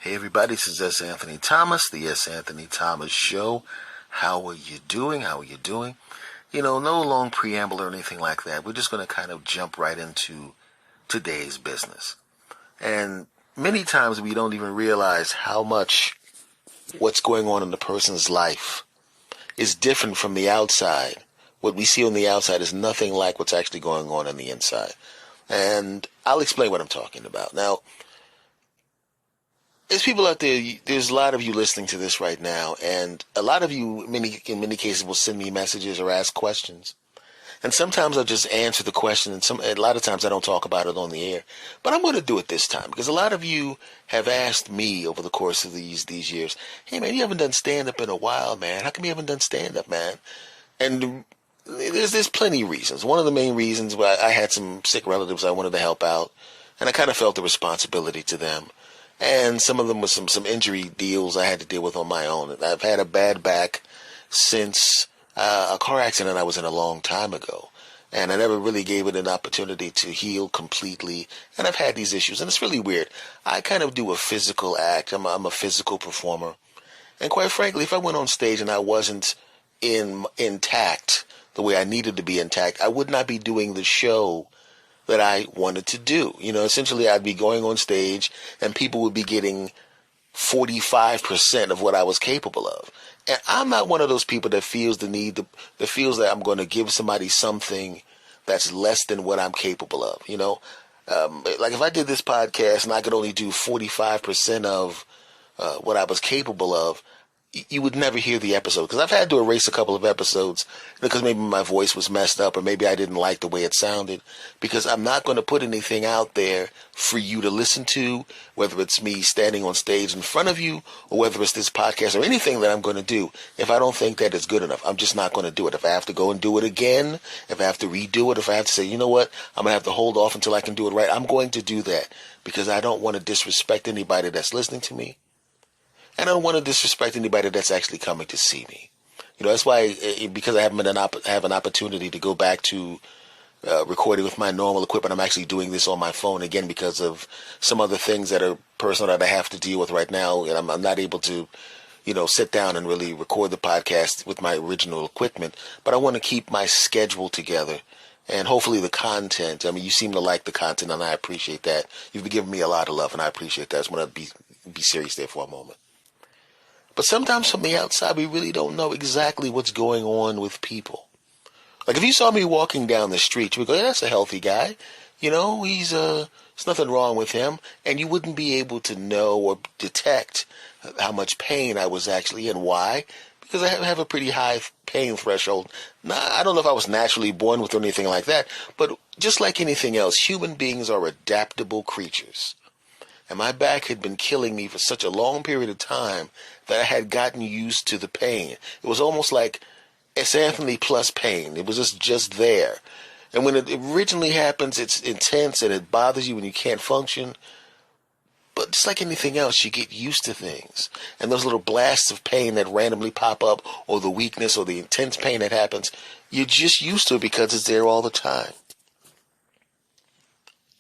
Hey everybody, this is S. Anthony Thomas, the S. Anthony Thomas Show. How are you doing? No long preamble or anything like that. We're just going to kind of jump right into today's business. And many times we don't even realize how much what's going on in the person's life is different from the outside. What we see on the outside is nothing like what's actually going on the inside. And I'll explain what I'm talking about. Now, there's people out there, there's a lot of you listening to this right now, and a lot of you, in many cases, will send me messages or ask questions. And sometimes I'll just answer the question, and a lot of times I don't talk about it on the air. But I'm going to do it this time, because a lot of you have asked me over the course of these years, hey man, you haven't done stand-up in a while, man. How come you haven't done stand-up, man? And there's plenty of reasons. One of the main reasons why I had some sick relatives I wanted to help out, and I kind of felt the responsibility to them. And some of them was some injury deals I had to deal with on my own. I've had a bad back since a car accident I was in a long time ago. And I never really gave it an opportunity to heal completely. And I've had these issues. And it's really weird. I kind of do a physical act. I'm a physical performer. And quite frankly, if I went on stage and I wasn't intact the way I needed to be intact, I would not be doing the show that I wanted to do. Essentially I'd be going on stage and people would be getting 45% of what I was capable of. And I'm not one of those people that feels that feels that I'm going to give somebody something that's less than what I'm capable of. Like if I did this podcast and I could only do 45% of what I was capable of, you would never hear the episode, because I've had to erase a couple of episodes because maybe my voice was messed up or maybe I didn't like the way it sounded, because I'm not going to put anything out there for you to listen to, whether it's me standing on stage in front of you or whether it's this podcast or anything that I'm going to do. If I don't think that it's good enough, I'm just not going to do it. If I have to go and do it again, if I have to redo it, if I have to say, you know what, I'm going to have to hold off until I can do it right, I'm going to do that, because I don't want to disrespect anybody that's listening to me. And I don't want to disrespect anybody that's actually coming to see me. That's why, because I haven't have an opportunity to go back to recording with my normal equipment, I'm actually doing this on my phone again because of some other things that are personal that I have to deal with right now. And I'm not able to, sit down and really record the podcast with my original equipment. But I want to keep my schedule together. And hopefully the content, you seem to like the content, and I appreciate that. You've been giving me a lot of love, and I appreciate that. I just want to be serious there for a moment. But sometimes from the outside, we really don't know exactly what's going on with people. Like if you saw me walking down the street, you would go, hey, that's a healthy guy. There's nothing wrong with him. And you wouldn't be able to know or detect how much pain I was actually in. Why? Because I have a pretty high pain threshold. Now, I don't know if I was naturally born with or anything like that, but just like anything else, human beings are adaptable creatures. And my back had been killing me for such a long period of time that I had gotten used to the pain. It was almost like S. Anthony plus pain. It was just there. And when it originally happens, it's intense and it bothers you when you can't function. But just like anything else, you get used to things. And those little blasts of pain that randomly pop up, or the weakness or the intense pain that happens, you're just used to it because it's there all the time.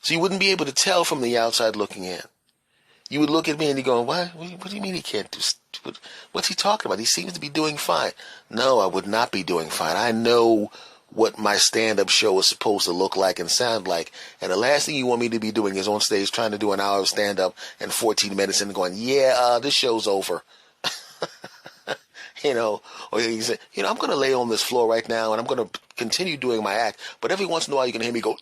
So you wouldn't be able to tell from the outside looking in. You would look at me and you're going, what do you mean he can't do? What's he talking about? He seems to be doing fine. No, I would not be doing fine. I know what my stand-up show is supposed to look like and sound like. And the last thing you want me to be doing is on stage trying to do an hour of stand-up and 14 minutes and going, this show's over. Or you say, I'm going to lay on this floor right now and I'm going to continue doing my act. But every once in a while you're going to hear me go,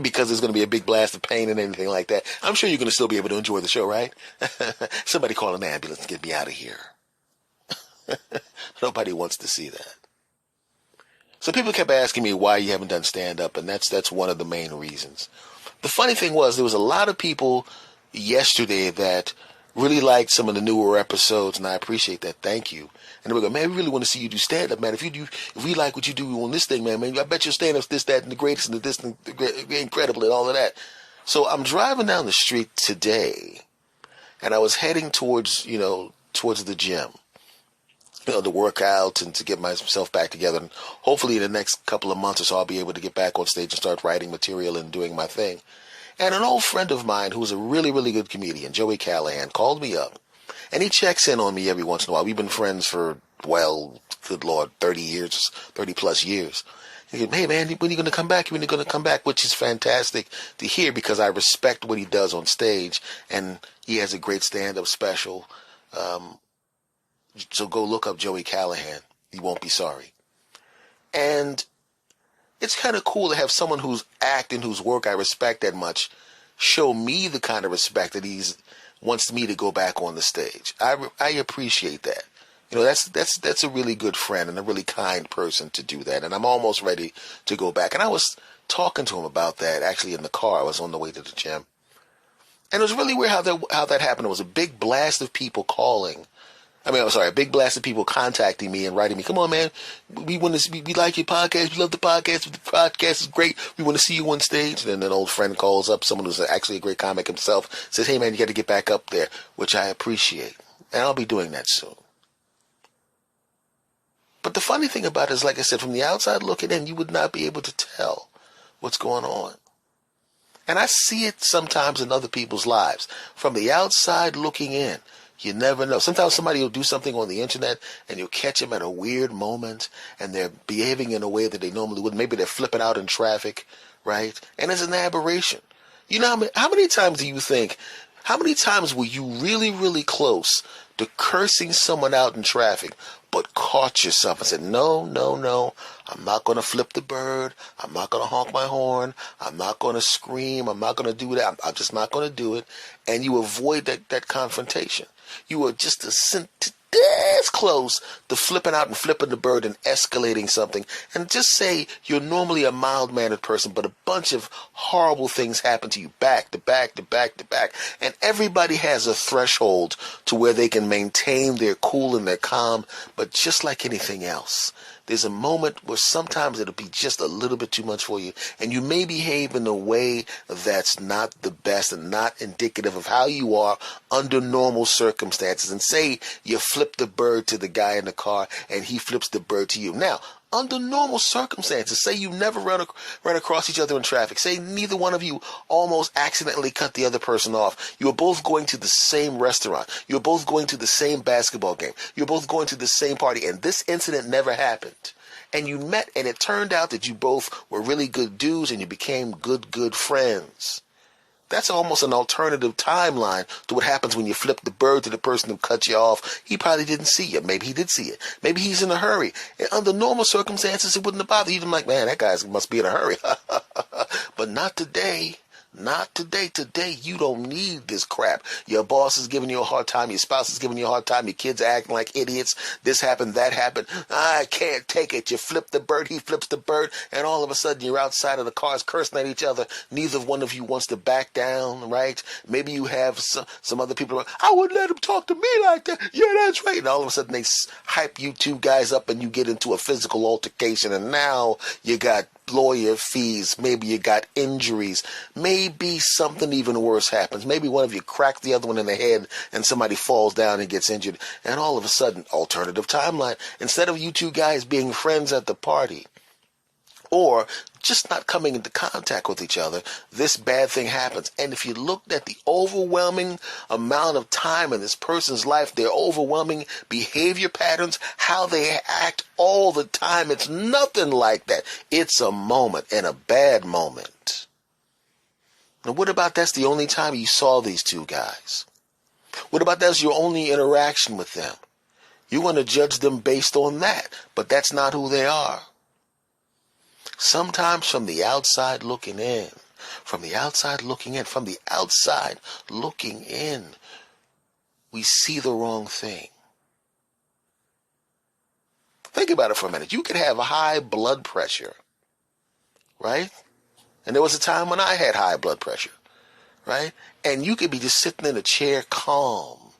because there's going to be a big blast of pain and anything like that. I'm sure you're going to still be able to enjoy the show, right? Somebody call an ambulance and get me out of here. Nobody wants to see that. So people kept asking me why you haven't done stand-up, and that's one of the main reasons. The funny thing was, there was a lot of people yesterday that really liked some of the newer episodes, and I appreciate that. Thank you. And they were going, man, we really want to see you do stand-up, man. If we like what you do on this thing, man, I bet your stand-up's this, that, and the greatest, and this, and the incredible, and all of that. So I'm driving down the street today, and I was heading towards the gym, to work out and to get myself back together. And hopefully in the next couple of months or so, I'll be able to get back on stage and start writing material and doing my thing. And an old friend of mine who's a really, really good comedian, Joey Callahan, called me up. And he checks in on me every once in a while. We've been friends for, well, good Lord, 30 years, 30 plus years. He said, hey, man, when are you going to come back? When are you going to come back? Which is fantastic to hear because I respect what he does on stage. And he has a great stand-up special. So go look up Joey Callahan. You won't be sorry. And it's kind of cool to have someone whose act and whose work I respect that much show me the kind of respect that he wants me to go back on the stage. I appreciate that. You know, that's a really good friend and a really kind person to do that. And I'm almost ready to go back. And I was talking to him about that actually in the car. I was on the way to the gym. And it was really weird how that happened. It was a big blast of people calling. A big blast of people contacting me and writing me, come on, man, we like your podcast, we love the podcast, the podcast is great, we want to see you on stage. And then an old friend calls up, someone who's actually a great comic himself, says, hey, man, you got to get back up there, which I appreciate. And I'll be doing that soon. But the funny thing about it is, like I said, from the outside looking in, you would not be able to tell what's going on. And I see it sometimes in other people's lives. From the outside looking in, you never know. Sometimes somebody will do something on the internet and you'll catch them at a weird moment and they're behaving in a way that they normally wouldn't. Maybe they're flipping out in traffic, right? And it's an aberration. You know, how many times were you really, really close to cursing someone out in traffic, but caught yourself and said, no, I'm not going to flip the bird. I'm not going to honk my horn. I'm not going to scream. I'm not going to do that. I'm just not going to do it. And you avoid that confrontation. You are just this close to flipping out and flipping the bird and escalating something. And just say you're normally a mild-mannered person, but a bunch of horrible things happen to you back to back to back to back. And everybody has a threshold to where they can maintain their cool and their calm. But just like anything else, there's a moment where sometimes it'll be just a little bit too much for you. And you may behave in a way that's not the best and not indicative of how you are under normal circumstances. And say you flip the bird to the guy in the car and he flips the bird to you. Now, under normal circumstances, say you never run across each other in traffic. Say neither one of you almost accidentally cut the other person off. You are both going to the same restaurant. You're both going to the same basketball game. You're both going to the same party. And this incident never happened. And you met and it turned out that you both were really good dudes and you became good friends. That's almost an alternative timeline to what happens when you flip the bird to the person who cut you off. He probably didn't see you. Maybe he did see it. Maybe he's in a hurry. And under normal circumstances, it wouldn't have bothered you. You'd be like, man, that guy must be in a hurry. But not today. Not today. Today, you don't need this crap. Your boss is giving you a hard time. Your spouse is giving you a hard time. Your kids are acting like idiots. This happened, that happened. I can't take it. You flip the bird, he flips the bird, and all of a sudden you're outside of the cars cursing at each other. Neither one of you wants to back down, right? Maybe you have some other people. I wouldn't let him talk to me like that. Yeah, that's right. And all of a sudden they hype you two guys up and you get into a physical altercation. And now you got lawyer fees, maybe you got injuries, maybe something even worse happens. Maybe one of you cracked the other one in the head and somebody falls down and gets injured. And all of a sudden, alternative timeline, instead of you two guys being friends at the party or just not coming into contact with each other, this bad thing happens. And if you looked at the overwhelming amount of time in this person's life, their overwhelming behavior patterns, how they act all the time, it's nothing like that. It's a moment, and a bad moment. Now, what about that's the only time you saw these two guys? What about that's your only interaction with them? You want to judge them based on that, but that's not who they are. Sometimes from the outside looking in, we see the wrong thing. Think about it for a minute. You could have a high blood pressure, right? And there was a time when I had high blood pressure, right? And you could be just sitting in a chair calm,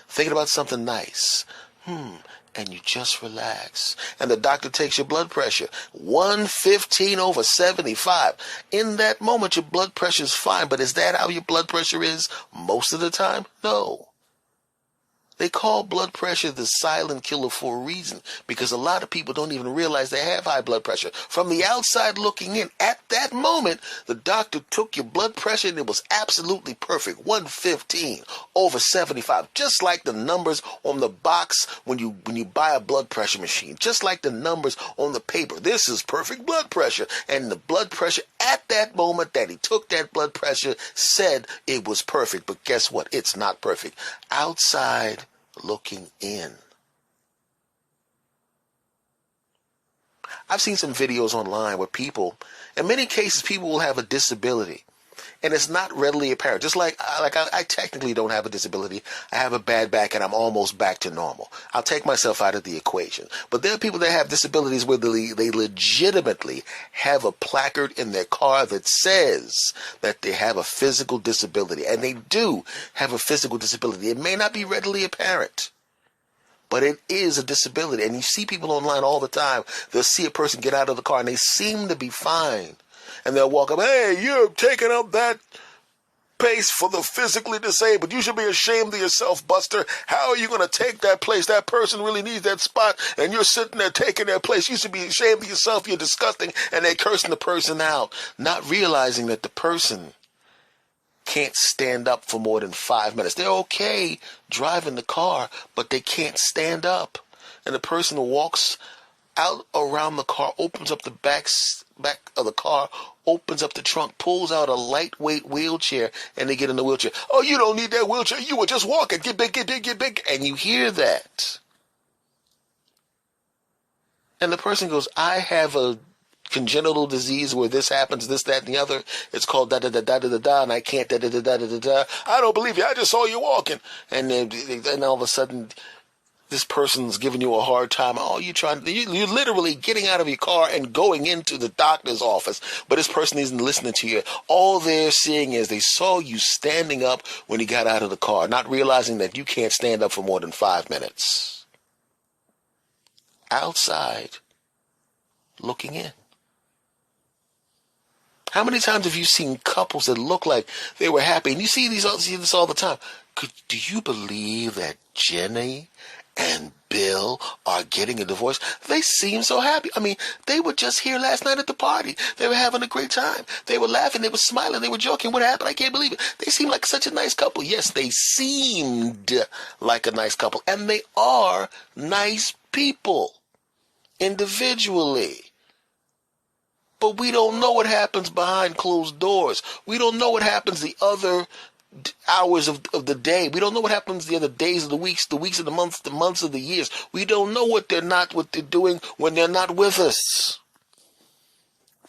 thinking about something nice, and you just relax. And the doctor takes your blood pressure, 115/75. In that moment, your blood pressure is fine, but is that how your blood pressure is most of the time? No. They call blood pressure the silent killer for a reason, because a lot of people don't even realize they have high blood pressure. From the outside looking in, at that moment, the doctor took your blood pressure and it was absolutely perfect. 115 over 75, just like the numbers on the box when you buy a blood pressure machine, just like the numbers on the paper. This is perfect blood pressure. And the blood pressure at that moment that he took that blood pressure said it was perfect. But guess what? It's not perfect. Outside looking in. I've seen some videos online where people, in many cases, people will have a disability, and it's not readily apparent. Just like I technically don't have a disability. I have a bad back, and I'm almost back to normal. I'll take myself out of the equation. But there are people that have disabilities where they legitimately have a placard in their car that says that they have a physical disability, and they do have a physical disability. It may not be readily apparent, but it is a disability. And you see people online all the time. They'll see a person get out of the car and they seem to be fine. And they'll walk up, "Hey, you're taking up that space for the physically disabled. You should be ashamed of yourself, Buster. How are you going to take that place? That person really needs that spot, and you're sitting there taking their place. You should be ashamed of yourself. You're disgusting." And they're cursing the person out, not realizing that the person can't stand up for more than 5 minutes. They're okay driving the car, but they can't stand up. And the person walks out around the car, opens up the back of the car, opens up the trunk, pulls out a lightweight wheelchair, and they get in the wheelchair. "Oh, you don't need that wheelchair. You were just walking. Get big, get big, get big." And you hear that. And the person goes, "I have a congenital disease where this happens, this, that, and the other. It's called da-da-da-da-da-da-da, and I can't da-da-da-da-da-da-da. I don't believe you. I just saw you walking." And then all of a sudden, this person's giving you a hard time. "Oh, you're literally getting out of your car and going into the doctor's office." But this person isn't listening to you. All they're seeing is they saw you standing up when you got out of the car, not realizing that you can't stand up for more than 5 minutes. Outside, looking in. How many times have you seen couples that look like they were happy? And you see this all the time. Do you believe that Jenny and Bill are getting a divorce? They seem so happy. I mean, they were just here last night at the party. They were having a great time. They were laughing. They were smiling. They were joking. What happened? I can't believe it. They seem like such a nice couple. Yes, they seemed like a nice couple. And they are nice people individually. But we don't know what happens behind closed doors. We don't know what happens the other hours of the day. We don't know what happens the other days of the weeks of the months of the years. We don't know what they're doing when they're not with us.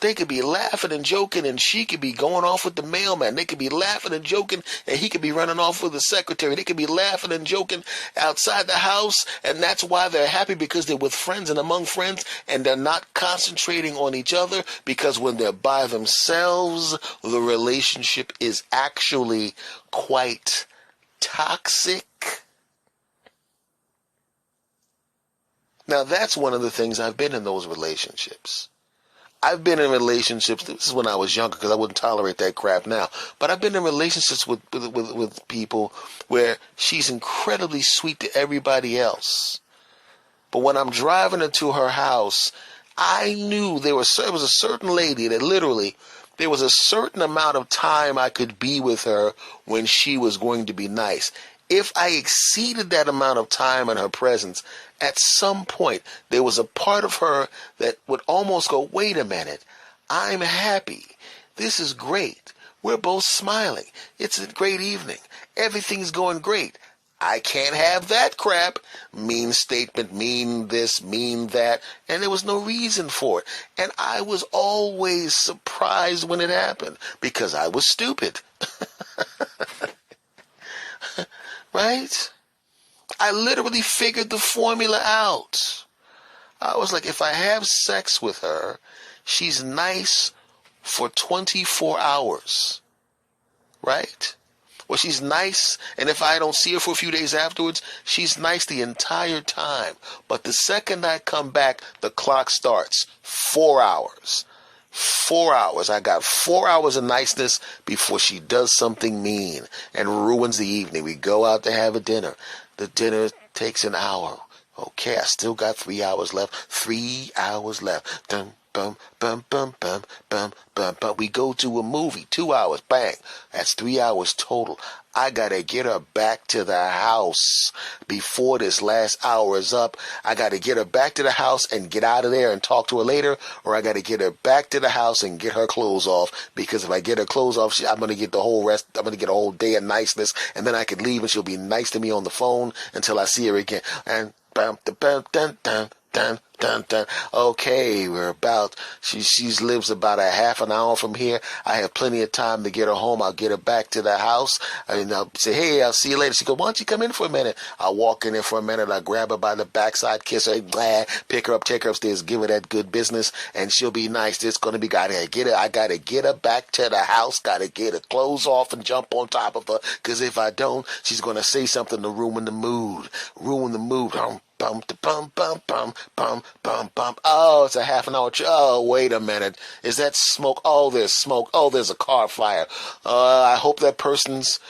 They could be laughing and joking, and she could be going off with the mailman. They could be laughing and joking, and he could be running off with the secretary. They could be laughing and joking outside the house, and that's why they're happy, because they're with friends and among friends, and they're not concentrating on each other, because when they're by themselves, the relationship is actually quite toxic. Now, that's one of the things. I've been in those relationships. I've been in relationships, this is when I was younger, because I wouldn't tolerate that crap now, but I've been in relationships with people where she's incredibly sweet to everybody else. But when I'm driving her to her house, I knew there was a certain lady that literally, there was a certain amount of time I could be with her when she was going to be nice. If I exceeded that amount of time in her presence, at some point, there was a part of her that would almost go, "Wait a minute, I'm happy. This is great. We're both smiling. It's a great evening. Everything's going great. I can't have that crap. Mean statement, mean this, mean that." And there was no reason for it. And I was always surprised when it happened, because I was stupid. Right? I literally figured the formula out. I was like, if I have sex with her, she's nice for 24 hours. Right? Well, she's nice, and if I don't see her for a few days afterwards, she's nice the entire time. But the second I come back, the clock starts. 4 hours. 4 hours. I got 4 hours of niceness before she does something mean and ruins the evening. We go out to have a dinner. The dinner takes an hour. Okay, I still got 3 hours left. 3 hours left. Dum, bum, bum, bum, bum, bum, bum, bum. We go to a movie. 2 hours. Bang. That's 3 hours total. I gotta get her back to the house before this last hour is up. I gotta get her back to the house and get out of there and talk to her later, or I gotta get her back to the house and get her clothes off, because if I get her clothes off, I'm gonna get the whole rest, I'm gonna get a whole day of niceness, and then I could leave and she'll be nice to me on the phone until I see her again. And bam, bam, dun, dun, dun, dun, dun. Okay, we're about, she lives about a half an hour from here. I have plenty of time to get her home. I'll get her back to the house. I'll say, hey, I'll see you later. She goes, why don't you come in for a minute? I'll walk in there for a minute. I'll grab her by the backside, kiss her, blah, pick her up, take her upstairs, give her that good business, and she'll be nice. It's going to be, I gotta get her back to the house, gotta get her clothes off and jump on top of her, because if I don't, she's going to say something to ruin the mood. Bum, bum, bum, bum, bum, bum, bum. Oh, it's a half an hour. Oh, wait a minute. Is that smoke? Oh, there's smoke. Oh, there's a car fire. I hope that person's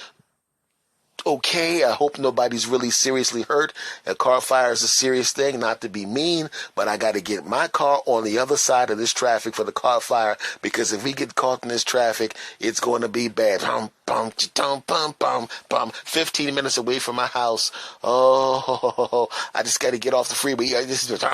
okay. I hope nobody's really seriously hurt. A car fire is a serious thing, not to be mean, but I got to get my car on the other side of this traffic for the car fire, because if we get caught in this traffic, it's going to be bad. 15 minutes away from my house. Oh, I just got to get off the freeway. This is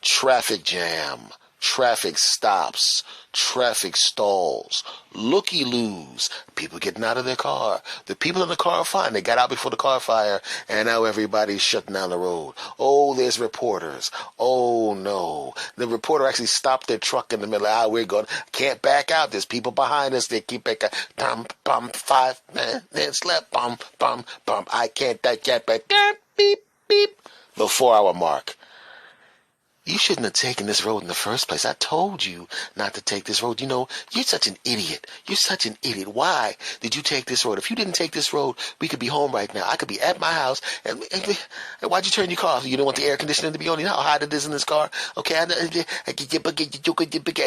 traffic jam. Traffic stops, traffic stalls, looky-loos, people getting out of their car. The people in the car are fine. They got out before the car fire, and now everybody's shutting down the road. Oh, there's reporters. Oh, no. The reporter actually stopped their truck in the middle. We're going, can't back out. There's people behind us. They keep back out. 5 minutes left. I can't back. Beep, beep. The 4-hour mark. You shouldn't have taken this road in the first place. I told you not to take this road. You know, you're such an idiot. You're such an idiot. Why did you take this road? If you didn't take this road, we could be home right now. I could be at my house. And why'd you turn your car off? You didn't want the air conditioning to be on? You know how hot it is in this car? Okay, and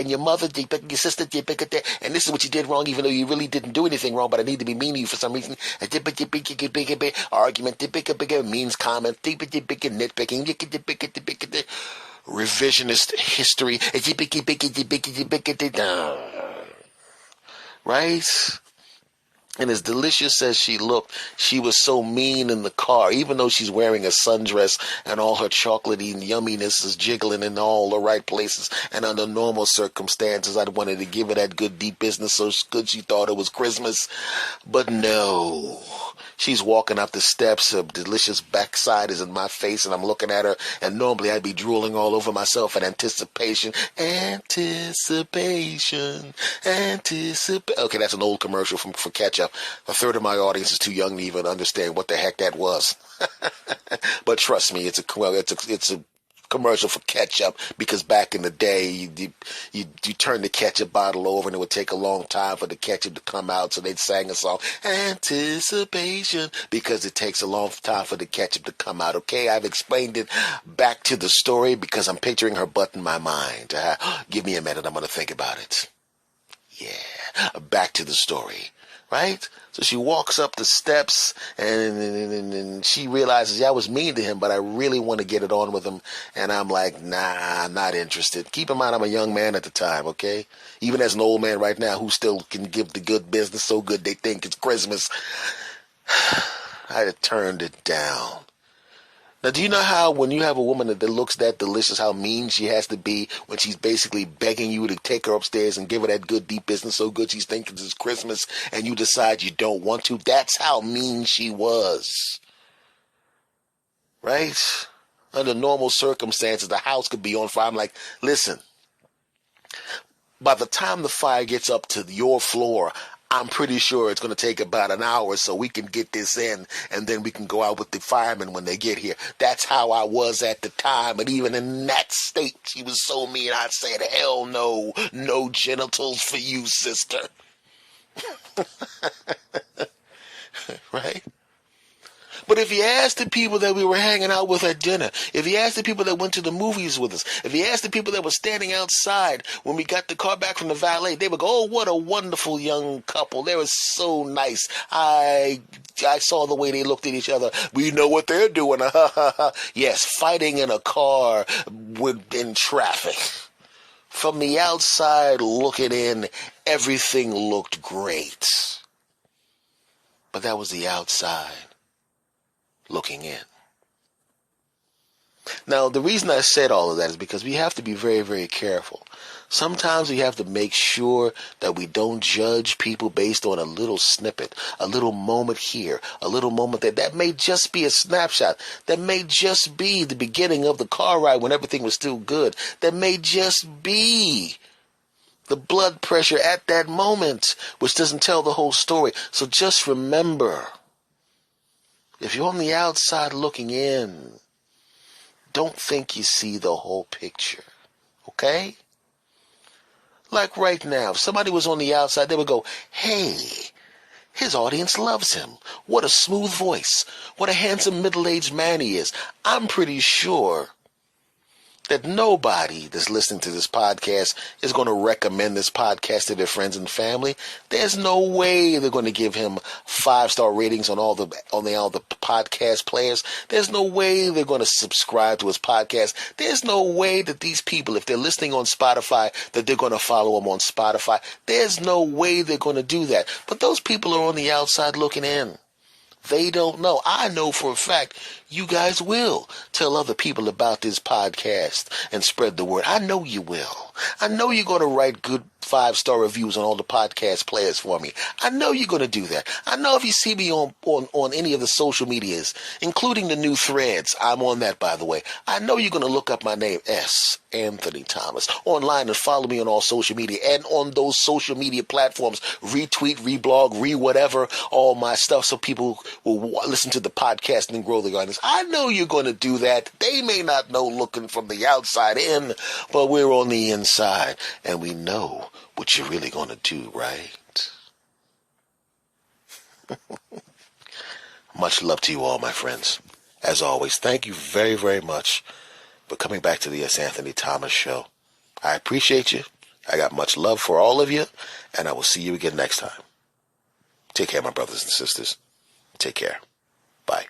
your mother, your sister, and this is what you did wrong, even though you really didn't do anything wrong, but I need to be mean to you for some reason. Argument, means comment, nitpicking, revisionist history, right? And as delicious as she looked, she was so mean in the car, even though she's wearing a sundress and all her chocolatey yumminess is jiggling in all the right places. And under normal circumstances, I'd wanted to give her that good deep business so good she thought it was Christmas. But no. She's walking up the steps, her delicious backside is in my face, and I'm looking at her, and normally I'd be drooling all over myself in anticipation. Okay, that's an old commercial for ketchup. A third of my audience is too young to even understand what the heck that was. But trust me, it's a commercial for ketchup, because back in the day, you turn the ketchup bottle over and it would take a long time for the ketchup to come out, so they'd sang a song, Anticipation, because it takes a long time for the ketchup to come out. Okay, I've explained it. Back to the story, because I'm picturing her butt in my mind. Give me a minute, I'm going to think about it. Yeah, back to the story. Right? So she walks up the steps, and she realizes, I was mean to him, but I really want to get it on with him. And I'm like, nah, I'm not interested. Keep in mind, I'm a young man at the time, okay? Even as an old man right now who still can give the good business so good they think it's Christmas, I had turned it down. Now, do you know how when you have a woman that looks that delicious, how mean she has to be when she's basically begging you to take her upstairs and give her that good deep business so good she's thinking it's Christmas, and you decide you don't want to? That's how mean she was. Right? Under normal circumstances, the house could be on fire. I'm like, listen, by the time the fire gets up to your floor, I'm pretty sure it's going to take about an hour so we can get this in, and then we can go out with the firemen when they get here. That's how I was at the time. And even in that state, she was so mean, I said, hell no, no genitals for you, sister. Right? But if you asked the people that we were hanging out with at dinner, if you asked the people that went to the movies with us, if you asked the people that were standing outside when we got the car back from the valet, they would go, oh, what a wonderful young couple. They were so nice. I I saw the way they looked at each other. We know what they're doing. Yes, fighting in a car in traffic. From the outside looking in, everything looked great. But that was the outside looking in. Now, the reason I said all of that is because we have to be very, very careful. Sometimes we have to make sure that we don't judge people based on a little snippet, a little moment here, a little moment there. That may just be a snapshot. That may just be the beginning of the car ride when everything was still good. That may just be the blood pressure at that moment, which doesn't tell the whole story. So just remember, if you're on the outside looking in, don't think you see the whole picture, okay? Like right now, if somebody was on the outside, they would go, hey, his audience loves him. What a smooth voice. What a handsome middle-aged man he is. I'm pretty sure that nobody that's listening to this podcast is going to recommend this podcast to their friends and family. There's no way they're going to give him 5-star ratings on all the podcast players. There's no way they're going to subscribe to his podcast. There's no way that these people, if they're listening on Spotify, that they're going to follow him on Spotify. There's no way they're going to do that. But those people are on the outside looking in. They don't know. I know for a fact you guys will tell other people about this podcast and spread the word. I know you will. I know you're going to write good 5-star reviews on all the podcast players for me. I know you're going to do that. I know if you see me on any of the social medias, including the new threads, I'm on that, by the way. I know you're going to look up my name, S. Anthony Thomas, online and follow me on all social media. And on those social media platforms, retweet, reblog, re-whatever, all my stuff so people will listen to the podcast and grow the audience. I know you're going to do that. They may not know looking from the outside in, but we're on the inside, and we know what you're really going to do, right? Much love to you all, my friends. As always, thank you very, very much for coming back to the S. Anthony Thomas Show. I appreciate you. I got much love for all of you, and I will see you again next time. Take care, my brothers and sisters. Take care. Bye.